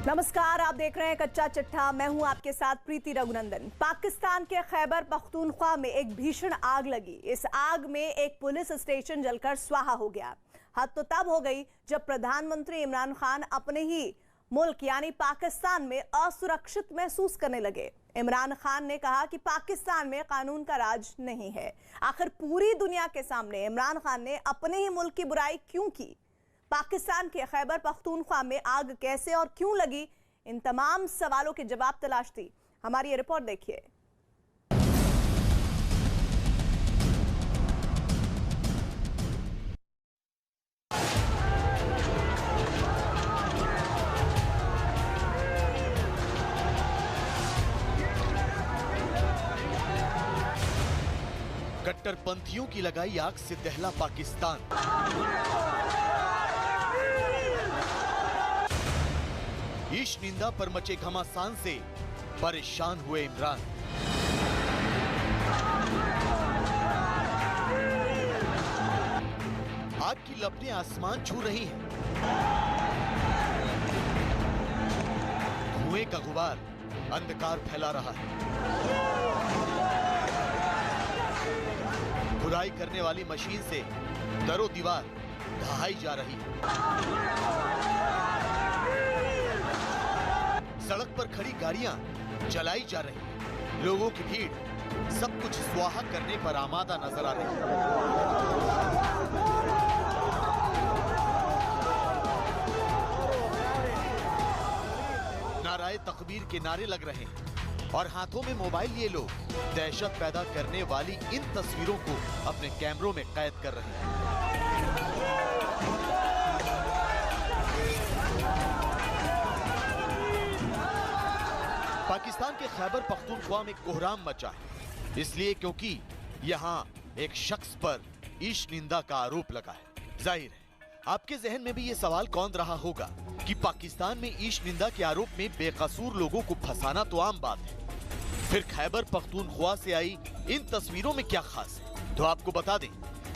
नमस्कार, आप देख रहे हैं कच्चा चिट्ठा। मैं हूं आपके साथ प्रीति रघुनंदन। पाकिस्तान के खैबर पख्तूनख्वा में एक भीषण आग लगी। इस आग में एक पुलिस स्टेशन जलकर स्वाहा हो गया। हद तो तब हो गई जब प्रधानमंत्री इमरान खान अपने ही मुल्क यानी पाकिस्तान में असुरक्षित महसूस करने लगे। इमरान खान ने कहा कि पाकिस्तान में कानून का राज नहीं है। आखिर पूरी दुनिया के सामने इमरान खान ने अपने ही मुल्क की बुराई क्यों की? पाकिस्तान के खैबर पख्तूनख्वा में आग कैसे और क्यों लगी? इन तमाम सवालों के जवाब तलाशती हमारी ये रिपोर्ट देखिए। कट्टरपंथियों की लगाई आग से दहला पाकिस्तान। ईश निंदा पर मचे घमासान से परेशान हुए इमरान। आग की लपटें आसमान छू रही हैं। धुएं का गुबार अंधकार फैला रहा है। खुदाई करने वाली मशीन से दरो दीवार ढहाई जा रही है। सड़क पर खड़ी गाड़ियां जलाई जा रही हैं। लोगों की भीड़ सब कुछ स्वाहा करने पर आमादा नजर आ रही है। नाराए तकबीर के नारे लग रहे हैं और हाथों में मोबाइल लिए लोग दहशत पैदा करने वाली इन तस्वीरों को अपने कैमरों में कैद कर रहे हैं। पाकिस्तान के खैबर पख्तूनख्वा में कोहराम मचा है, इसलिए क्योंकि यहाँ एक शख्स पर ईश निंदा का आरोप लगा है। जाहिर है आपके जहन में भी ये सवाल कौंद रहा होगा कि पाकिस्तान में ईश निंदा के आरोप में बेकसूर लोगों को फंसाना तो आम बात है, फिर खैबर पख्तूनख्वा से आई इन तस्वीरों में क्या खास है? तो आपको बता दें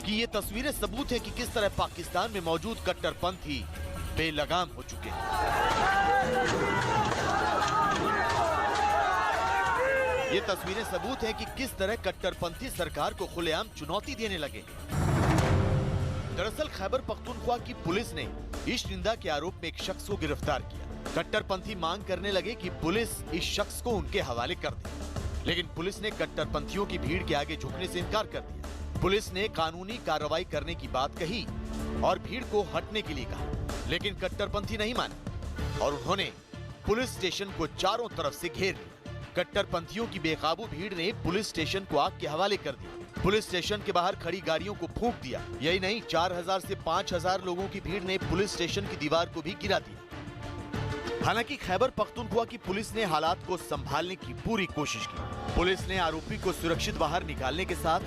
कि ये तस्वीरें सबूत है कि किस तरह पाकिस्तान में मौजूद कट्टरपंथी बेलगाम हो चुके हैं। ये तस्वीरें सबूत है कि किस तरह कट्टरपंथी सरकार को खुलेआम चुनौती देने लगे। दरअसल खैबर पख्तूनख्वा की पुलिस ने ईश निंदा के आरोप में एक शख्स को गिरफ्तार किया। कट्टरपंथी मांग करने लगे कि पुलिस इस शख्स को उनके हवाले कर दे, लेकिन पुलिस ने कट्टरपंथियों की भीड़ के आगे झुकने से इनकार कर दिया। पुलिस ने कानूनी कार्रवाई करने की बात कही और भीड़ को हटने के लिए कहा, लेकिन कट्टरपंथी नहीं माने और उन्होंने पुलिस स्टेशन को चारों तरफ से घेर लिया। कट्टरपंथियों की बेकाबू भीड़ ने पुलिस स्टेशन को आग के हवाले कर दिया। पुलिस स्टेशन के बाहर खड़ी गाड़ियों को फूंक दिया। यही नहीं, 4000 से 5000 लोगों की भीड़ ने पुलिस स्टेशन की दीवार को भी गिरा दिया। हालांकि खैबर पख्तूनख्वा की पुलिस ने हालात को संभालने की पूरी कोशिश की। पुलिस ने आरोपी को सुरक्षित बाहर निकालने के साथ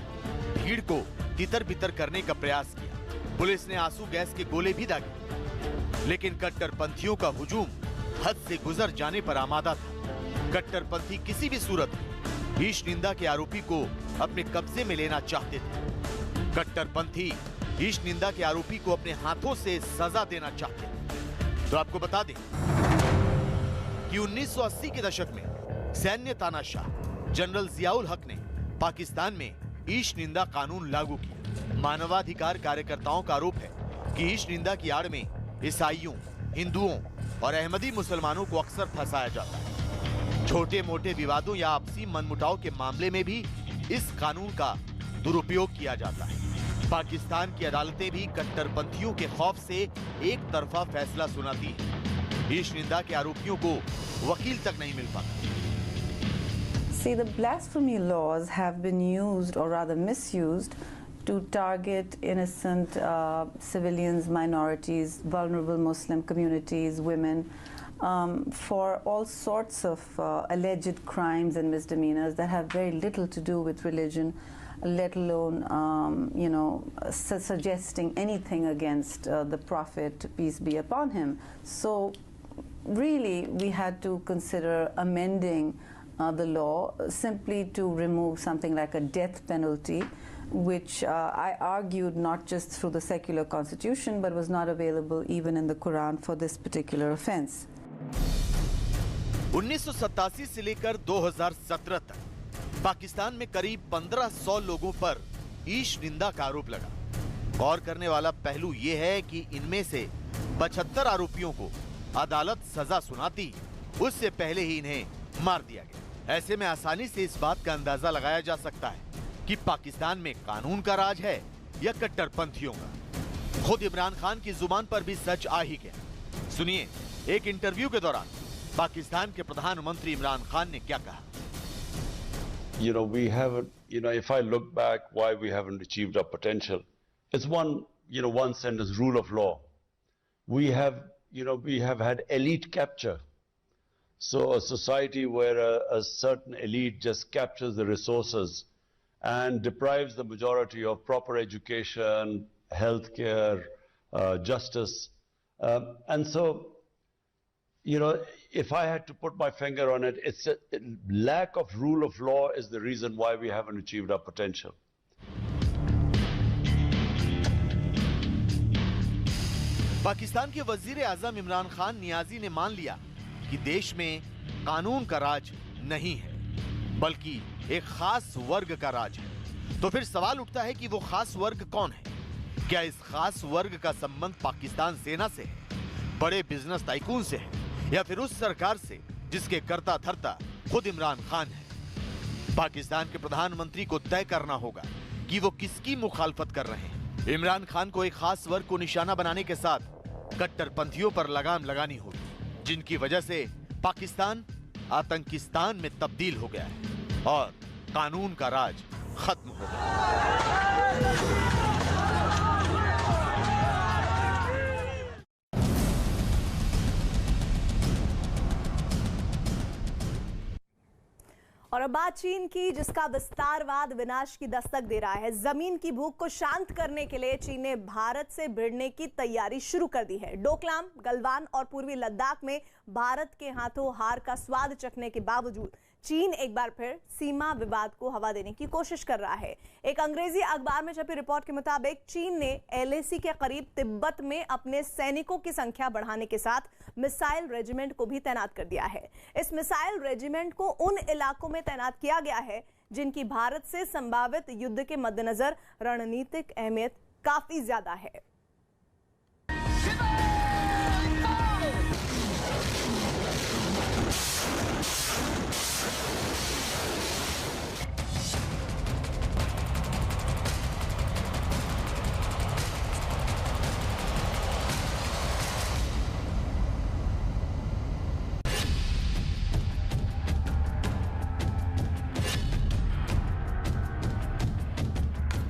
भीड़ को तितर बितर करने का प्रयास किया। पुलिस ने आंसू गैस के गोले भी दागे, लेकिन कट्टरपंथियों का हुजूम हद से गुजर जाने पर आमादा था। कट्टरपंथी किसी भी सूरत में ईश निंदा के आरोपी को अपने कब्जे में लेना चाहते थे। कट्टरपंथी ईश निंदा के आरोपी को अपने हाथों से सजा देना चाहते थे। तो आपको बता दें कि 1980 के दशक में सैन्य तानाशाह जनरल जियाउल हक ने पाकिस्तान में ईश निंदा कानून लागू किया। मानवाधिकार कार्यकर्ताओं का आरोप है कि ईश निंदा की आड़ में ईसाइयों, हिंदुओं और अहमदी मुसलमानों को अक्सर फंसाया जाता है। छोटे मोटे विवादों या आपसी मनमुटाव के मामले में भी इस कानून का दुरुपयोग किया जाता है। पाकिस्तान की अदालतें भी कट्टरपंथियों के खौफ से एक तरफा फैसला सुनाती है। ईश निंदा के आरोपियों को वकील तक नहीं मिल पाता। See, the blasphemy laws have been used, or rather misused, to target innocent civilians, minorities, vulnerable Muslim communities, women, for all sorts of alleged crimes and misdemeanors that have very little to do with religion, let alone, suggesting anything against the Prophet, peace be upon him. So, really, we had to consider amending the law simply to remove something like a death penalty, which I argued not just through the secular constitution, but was not available even in the Quran for this particular offense. 1987 से लेकर 2017 तक पाकिस्तान में करीब 1500 लोगों पर ईश निंदा का आरोप लगा। गौर करने वाला पहलू यह है कि इनमें से 75 आरोपियों को अदालत सजा सुनाती, उससे पहले ही इन्हें मार दिया गया। ऐसे में आसानी से इस बात का अंदाजा लगाया जा सकता है कि पाकिस्तान में कानून का राज है या कट्टरपंथियों का। खुद इमरान खान की जुबान पर भी सच आ ही गया। सुनिए एक इंटरव्यू के दौरान पाकिस्तान के प्रधानमंत्री इमरान खान ने क्या कहा। You know, we haven't, if I look back why we haven't achieved our potential, it's one sentence, rule of law. We have had elite capture. So a society where a certain elite just captures the resources and deprives the majority of proper education, healthcare, justice. And so, if I had to put my finger on it, it's a lack of rule of law is the reason why we haven't achieved our potential. Pakistan के वजीर आजम इमरान खान नियाजी ने मान लिया कि देश में कानून का राज नहीं है, बल्कि एक खास वर्ग का राज है। तो फिर सवाल उठता है कि वो खास वर्ग कौन है? क्या इस खास वर्ग का संबंध पाकिस्तान सेना से है, बड़े बिजनेस टाइकून से है, या फिर उस सरकार से जिसके कर्ता धर्ता खुद इमरान खान है? पाकिस्तान के प्रधानमंत्री को तय करना होगा कि वो किसकी मुखालफत कर रहे हैं। इमरान खान को एक खास वर्ग को निशाना बनाने के साथ कट्टरपंथियों पर लगाम लगानी होगी, जिनकी वजह से पाकिस्तान आतंकिस्तान में तब्दील हो गया है और कानून का राज खत्म हो गया। और अब बात चीन की, जिसका विस्तारवाद विनाश की दस्तक दे रहा है। जमीन की भूख को शांत करने के लिए चीन ने भारत से भिड़ने की तैयारी शुरू कर दी है। डोकलाम, गलवान और पूर्वी लद्दाख में भारत के हाथों हार का स्वाद चखने के बावजूद चीन एक बार फिर सीमा विवाद को हवा देने की कोशिश कर रहा है। एक अंग्रेजी अखबार में छपी रिपोर्ट के मुताबिक चीन ने LAC के करीब तिब्बत में अपने सैनिकों की संख्या बढ़ाने के साथ मिसाइल रेजिमेंट को भी तैनात कर दिया है। इस मिसाइल रेजिमेंट को उन इलाकों में तैनात किया गया है जिनकी भारत से संभावित युद्ध के मद्देनजर रणनीतिक अहमियत काफी ज्यादा है।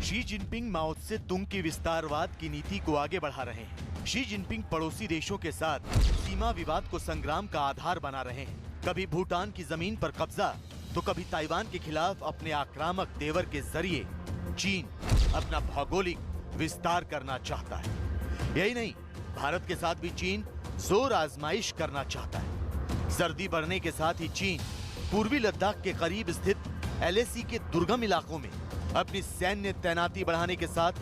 शी जिनपिंग माओ से तुंग की विस्तारवाद की नीति को आगे बढ़ा रहे हैं। शी जिनपिंग पड़ोसी देशों के साथ सीमा विवाद को संग्राम का आधार बना रहे हैं। कभी भूटान की जमीन पर कब्जा, तो कभी ताइवान के खिलाफ अपने आक्रामक तेवर के जरिए चीन अपना भौगोलिक विस्तार करना चाहता है। यही नहीं, भारत के साथ भी चीन जोर आजमाइश करना चाहता है। सर्दी बढ़ने के साथ ही चीन पूर्वी लद्दाख के करीब स्थित LAC के दुर्गम इलाकों में अपनी सैन्य तैनाती बढ़ाने के साथ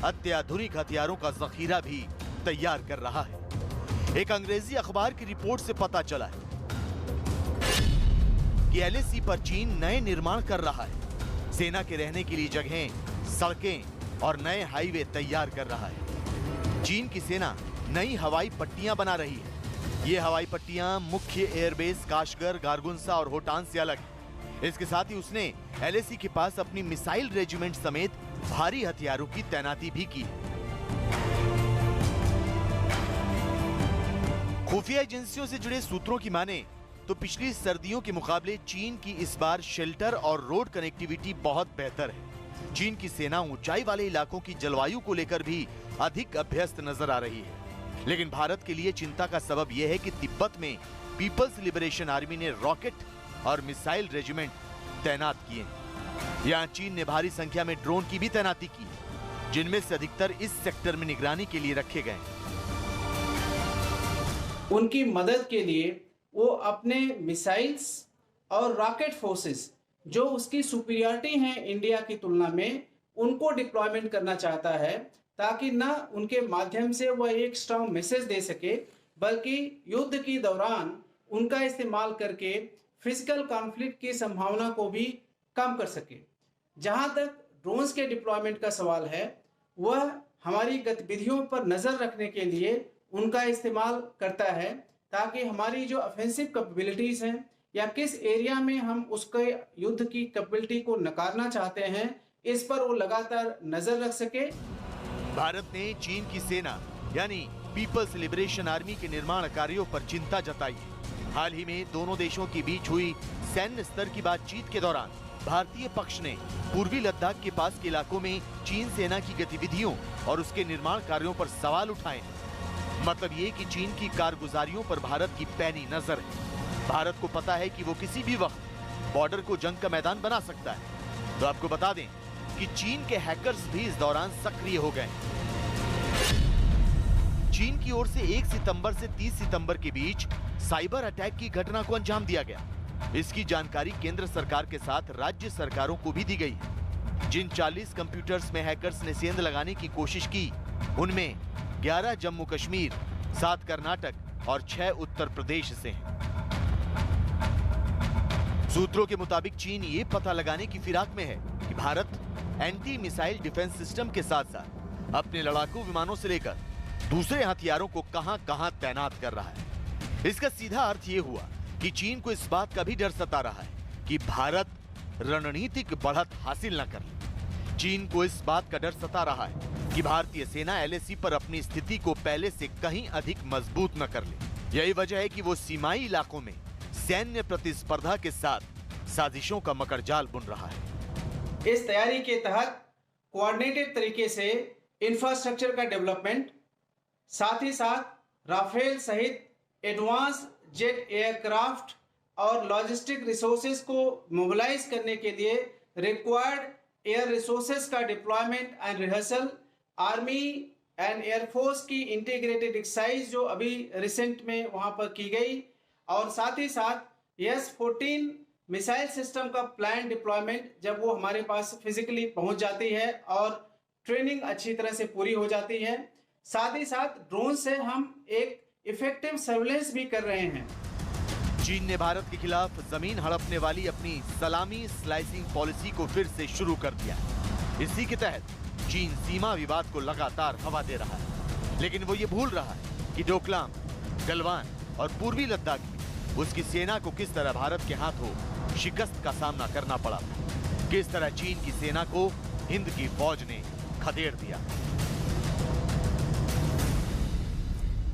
अत्याधुनिक हथियारों का जखीरा भी तैयार कर रहा है। एक अंग्रेजी अखबार की रिपोर्ट से पता चला है कि LAC पर चीन नए निर्माण कर रहा है। सेना के रहने के लिए जगहें, सड़कें और नए हाईवे तैयार कर रहा है। चीन की सेना नई हवाई पट्टियां बना रही है। ये हवाई पट्टियां मुख्य एयरबेस काशगर, गारगुंसा और होटान से अलग है। इसके साथ ही उसने LAC के पास अपनी मिसाइल रेजिमेंट समेत भारी हथियारों की तैनाती भी की है। खुफिया एजेंसियों से जुड़े सूत्रों की माने तो पिछली सर्दियों के मुकाबले चीन की इस बार शेल्टर और रोड कनेक्टिविटी बहुत बेहतर है। चीन की सेना ऊंचाई वाले इलाकों की जलवायु को लेकर भी अधिक अभ्यस्त नजर आ रही है। लेकिन भारत के लिए चिंता का सबब यह है कि तिब्बत में पीपल्स लिबरेशन आर्मी ने रॉकेट और मिसाइल रेजिमेंट तैनात किए हैं। यहां चीन ने भारी संख्या में ड्रोन की भी तैनाती की, जिनमें से अधिकतर इस सेक्टर में निगरानी के लिए रखे गए हैं। उनकी मदद के लिए वो अपने मिसाइल्स और रॉकेट फोर्सेस जो उसकी सुपीरियरिटी है इंडिया की तुलना में, उनको डिप्लॉयमेंट करना चाहता है, ताकि न उनके माध्यम से वह एक स्ट्रांग मैसेज दे सके, बल्कि युद्ध के दौरान उनका इस्तेमाल करके फिजिकल कॉन्फ्लिक्ट की संभावना को भी कम कर सके। जहां तक ड्रोन्स के डिप्लॉयमेंट का सवाल है, वह हमारी गतिविधियों पर नज़र रखने के लिए उनका इस्तेमाल करता है, ताकि हमारी जो ऑफेंसिव कैपेबिलिटीज़ हैं या किस एरिया में हम उसके युद्ध की कैपेबिलिटी को नकारना चाहते हैं, इस पर वो लगातार नज़र रख सके। भारत ने चीन की सेना यानी पीपल्स लिबरेशन आर्मी के निर्माण कार्यों पर चिंता जताई है। हाल ही में दोनों देशों के बीच हुई सैन्य स्तर की बातचीत के दौरान भारतीय पक्ष ने पूर्वी लद्दाख के पास के इलाकों में चीन सेना की गतिविधियों और उसके निर्माण कार्यों पर सवाल उठाए हैं। मतलब ये कि चीन की कारगुजारियों पर भारत की पैनी नजर है। भारत को पता है कि वो किसी भी वक्त बॉर्डर को जंग का मैदान बना सकता है। तो आपको बता दें कि चीन के हैकर्स भी इस दौरान सक्रिय हो गए। चीन की ओर से 1 सितंबर से 30 सितंबर के बीच साइबर अटैक की घटना को अंजाम दिया गया। इसकी जानकारी केंद्र सरकार के साथ राज्य सरकारों को भी दी गई है। जिन 40 कंप्यूटर्स में हैकर्स ने सेंध लगाने की कोशिश की, उनमें 11 जम्मू कश्मीर, 7 कर्नाटक और 6 उत्तर प्रदेश से हैं। सूत्रों के मुताबिक चीन ये पता लगाने की फिराक में है कि Bharat anti missile defence system के साथ साथ अपने लड़ाकू विमानों से लेकर दूसरे हथियारों को कहां-कहां तैनात कर रहा है। इसका सीधा अर्थ ये हुआ कि चीन को इस बात का भी डर सता रहा है कि भारत रणनीतिक बढ़त हासिल न कर ले। चीन को इस बात का डर सता रहा है कि भारतीय सेना LAC पर अपनी स्थिति को पहले से कहीं अधिक मजबूत न कर ले। यही वजह है कि वो सीमाई इलाकों में सैन्य प्रतिस्पर्धा के साथ साजिशों का मकड़जाल बुन रहा है। इस तैयारी के तहत कोऑर्डिनेटेड तरीके से इंफ्रास्ट्रक्चर का डेवलपमेंट, साथ ही साथ राफेल सहित एडवांस जेट एयरक्राफ्ट और लॉजिस्टिक रिसोर्सेज को मोबिलाइज करने के लिए रिक्वायर्ड एयर रिसोर्सेज का deployment and rehearsal, army and air force की इंटीग्रेटेड एक्सरसाइज जो अभी रिसेंट में वहां पर की गई, और साथ ही साथ S-14 मिसाइल सिस्टम का प्लान डिप्लॉयमेंट जब वो हमारे पास फिजिकली पहुंच जाती है और ट्रेनिंग अच्छी तरह से पूरी हो जाती है। साथ ही साथ ड्रोन से हम एक इफेक्टिव सर्वेलेंस भी कर रहे हैं। चीन ने भारत के खिलाफ जमीन हड़पने वाली अपनी सलामी स्लाइसिंग पॉलिसी को फिर से शुरू कर दिया है। इसी के तहत चीन सीमा विवाद को लगातार हवा दे रहा है, लेकिन वो ये भूल रहा है कि डोकलाम, गलवान और पूर्वी लद्दाख में उसकी सेना को किस तरह भारत के हाथों शिकस्त का सामना करना पड़ा था, किस तरह चीन की सेना को हिंद की फौज ने खदेड़ दिया।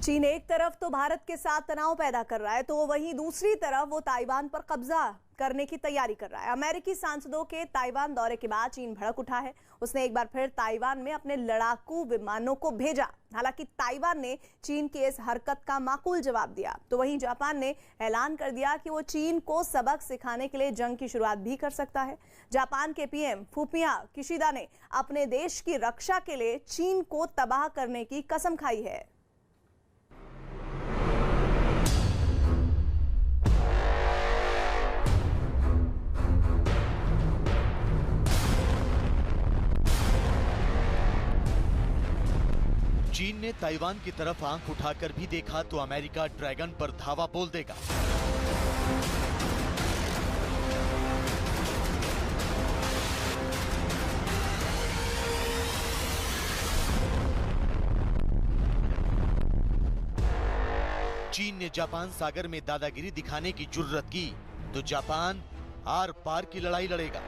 चीन एक तरफ तो भारत के साथ तनाव पैदा कर रहा है, तो वहीं दूसरी तरफ वो ताइवान पर कब्जा करने की तैयारी कर रहा है। अमेरिकी सांसदों के ताइवान दौरे के बाद चीन भड़क उठा है। उसने एक बार फिर ताइवान में अपने लड़ाकू विमानों को भेजा। हालांकि ताइवान ने चीन की इस हरकत का माकूल जवाब दिया। तो वहीं जापान ने ऐलान कर दिया कि वो चीन को सबक सिखाने के लिए जंग की शुरुआत भी कर सकता है। जापान के PM फुमिया किशिदा ने अपने देश की रक्षा के लिए चीन को तबाह करने की कसम खाई है। चीन ने ताइवान की तरफ आंख उठाकर भी देखा तो अमेरिका ड्रैगन पर धावा बोल देगा। चीन ने जापान सागर में दादागिरी दिखाने की जुर्रत की तो जापान आर पार की लड़ाई लड़ेगा।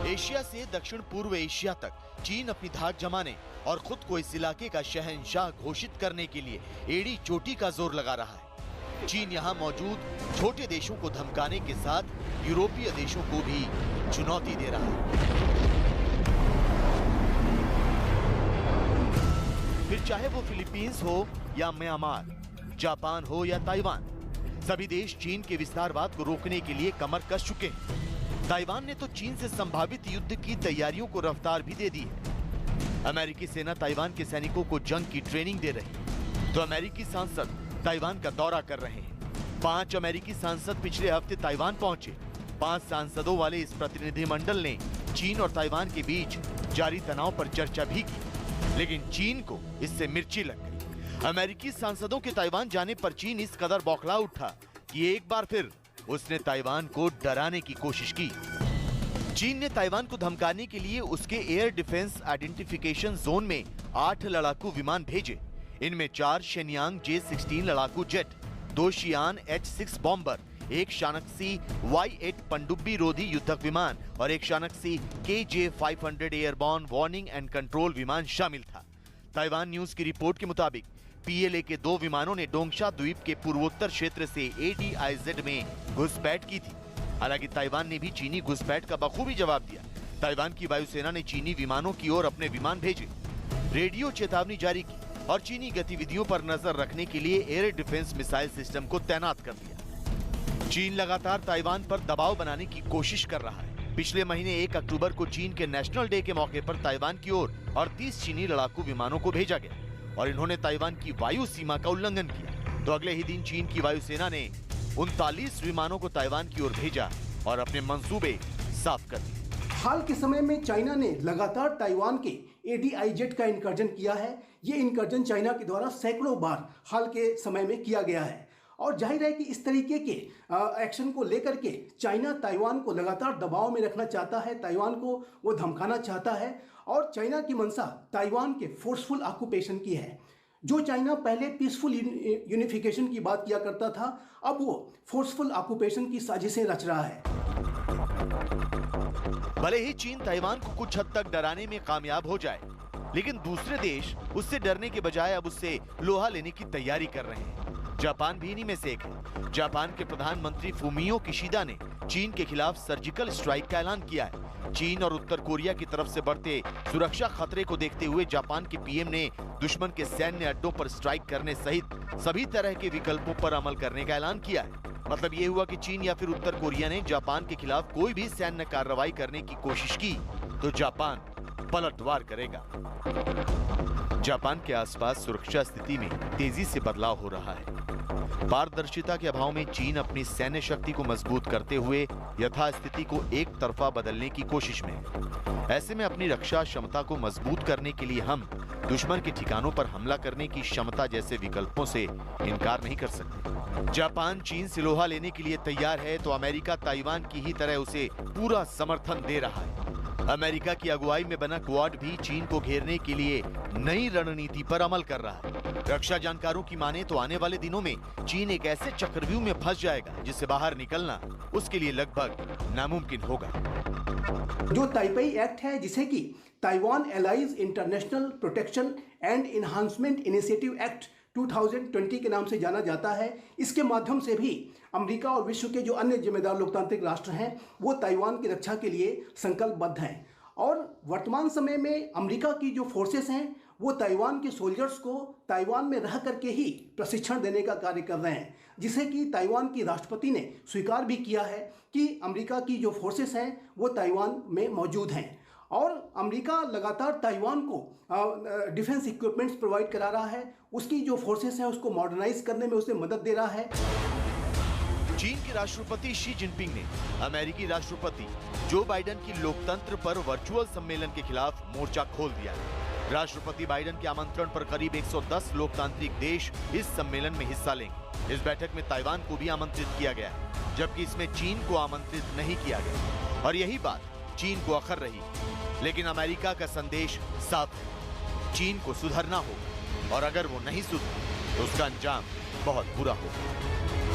एशिया से दक्षिण पूर्व एशिया तक चीन अपनी धाक जमाने और खुद को इस इलाके का शहंशाह घोषित करने के लिए एड़ी चोटी का जोर लगा रहा है। चीन यहां मौजूद छोटे देशों को धमकाने के साथ यूरोपीय देशों को भी चुनौती दे रहा है। फिर चाहे वो फिलीपींस हो या म्यांमार, जापान हो या ताइवान, सभी देश चीन के विस्तारवाद को रोकने के लिए कमर कस चुके हैं। ताइवान ने तो चीन से संभावित युद्ध की तैयारियों को रफ्तार भी दे दी है। अमेरिकी सेना ताइवान के सैनिकों को जंग की ट्रेनिंग दे रही है, तो अमेरिकी सांसद ताइवान का दौरा कर रहे हैं। 5 अमेरिकी सांसद पिछले हफ्ते ताइवान पहुंचे। 5 सांसदों वाले इस प्रतिनिधिमंडल ने चीन और ताइवान के बीच जारी तनाव पर चर्चा भी की। लेकिन चीन को इससे मिर्ची लग गई। अमेरिकी सांसदों के ताइवान जाने पर चीन इस कदर बौखला उठा कि एक बार फिर उसने ताइवान को डराने की कोशिश की। चीन ने ताइवान को धमकाने के लिए उसके एयर डिफेंस आइडेंटिफिकेशन जोन में 8 लड़ाकू विमान भेजे। इनमें 4 शेन्यांग J-16 लड़ाकू jet, 2 शियान H-6 bomber, 1 Shaanxi Y-8 पनडुब्बी रोधी युद्धक विमान और 1 Shaanxi KJ-500 airborne warning and control विमान शामिल था। ताइवान न्यूज की रिपोर्ट के मुताबिक PLA के 2 विमानों ने डोंगशा द्वीप के पूर्वोत्तर क्षेत्र से ADIZ में घुसपैठ की थी। हालांकि ताइवान ने भी चीनी घुसपैठ का बखूबी जवाब दिया। ताइवान की वायुसेना ने चीनी विमानों की ओर अपने विमान भेजे, रेडियो चेतावनी जारी की और चीनी गतिविधियों पर नजर रखने के लिए एयर डिफेंस मिसाइल सिस्टम को तैनात कर दिया। चीन लगातार ताइवान पर दबाव बनाने की कोशिश कर रहा है। पिछले महीने 1 अक्टूबर को चीन के नेशनल डे के मौके पर ताइवान की ओर 38 चीनी लड़ाकू विमानों को भेजा गया और इन्होंने ताइवान की वायु सीमा का उल्लंघन किया। तो अगले ही दिन चीन की वायुसेना ने 39 विमानों को ताइवान की ओर भेजा और अपने मंसूबे साफ कर दिए। हाल के समय में चाइना ने लगातार ताइवान के ADIZ का इनकर्जन किया है। ये इनकर्जन चाइना के द्वारा सैकड़ों बार हाल के समय में किया गया है और जाहिर है कि इस तरीके के एक्शन को लेकर के चाइना ताइवान को लगातार दबाव में रखना चाहता है, ताइवान को वो धमकाना चाहता है और चाइना की मंशा ताइवान के फोर्सफुल ऑक्यूपेशन की है। जो चाइना पहले पीसफुल यूनिफिकेशन की बात किया करता था, अब वो फोर्सफुल ऑक्यूपेशन की साजिशें रच रहा है। भले ही चीन ताइवान को कुछ हद तक डराने में कामयाब हो जाए, लेकिन दूसरे देश उससे डरने के बजाय अब उससे लोहा लेने की तैयारी कर रहे हैं। जापान भी इन्हीं में से एक है। जापान के प्रधानमंत्री फूमियो किशिदा ने चीन के खिलाफ सर्जिकल स्ट्राइक का ऐलान किया है। चीन और उत्तर कोरिया की तरफ से बढ़ते सुरक्षा खतरे को देखते हुए जापान के पीएम ने दुश्मन के सैन्य अड्डों पर स्ट्राइक करने सहित सभी तरह के विकल्पों पर अमल करने का ऐलान किया है। मतलब ये हुआ कि चीन या फिर उत्तर कोरिया ने जापान के खिलाफ कोई भी सैन्य कार्रवाई करने की कोशिश की तो जापान पलटवार करेगा। जापान के आसपास सुरक्षा स्थिति में तेजी से बदलाव हो रहा है। पारदर्शिता के अभाव में चीन अपनी सैन्य शक्ति को मजबूत करते हुए यथास्थिति को एक तरफा बदलने की कोशिश में है। ऐसे में अपनी रक्षा क्षमता को मजबूत करने के लिए हम दुश्मन के ठिकानों पर हमला करने की क्षमता जैसे विकल्पों से इनकार नहीं कर सकते। जापान चीन से लोहा लेने के लिए तैयार है तो अमेरिका ताइवान की ही तरह उसे पूरा समर्थन दे रहा है। अमेरिका की अगुवाई में बना क्वाड भी चीन को घेरने के लिए नई रणनीति पर अमल कर रहा है। रक्षा जानकारों की माने तो आने वाले दिनों में चीन एक ऐसे चक्रव्यूह में फंस जाएगा जिससे बाहर निकलना उसके लिए लगभग नामुमकिन होगा। जो ताइपेई एक्ट है, जिसे कि Taiwan allies international protection and enhancement initiative act 2020 के नाम से जाना जाता है, इसके माध्यम से भी अमेरिका और विश्व के जो अन्य जिम्मेदार लोकतांत्रिक राष्ट्र हैं वो ताइवान की रक्षा के लिए संकल्पबद्ध हैं। और वर्तमान समय में अमेरिका की जो फोर्सेस हैं वो ताइवान के सोल्जर्स को ताइवान में रह करके ही प्रशिक्षण देने का कार्य कर रहे हैं, जिसे कि ताइवान की राष्ट्रपति ने स्वीकार भी किया है कि अमेरिका की जो फोर्सेस हैं वो ताइवान में मौजूद हैं। और अमेरिका लगातार ताइवान को डिफेंस इक्विपमेंट्स प्रोवाइड करा रहा है, उसकी जो फोर्सेस हैं उसको मॉडर्नाइज करने में उसे मदद दे रहा है। चीन के राष्ट्रपति शी जिनपिंग ने अमेरिकी राष्ट्रपति जो बाइडेन की लोकतंत्र पर वर्चुअल सम्मेलन के खिलाफ मोर्चा खोल दिया है। राष्ट्रपति बाइडेन के आमंत्रण पर करीब 110 लोकतांत्रिक देश इस सम्मेलन में हिस्सा लेंगे। इस बैठक में ताइवान को भी आमंत्रित किया गया है, जबकि इसमें चीन को आमंत्रित नहीं किया गया और यही बात चीन को अखर रही। लेकिन अमेरिका का संदेश साफ है, चीन को सुधरना होगा और अगर वो नहीं सुधरे तो उसका अंजाम बहुत बुरा होगा।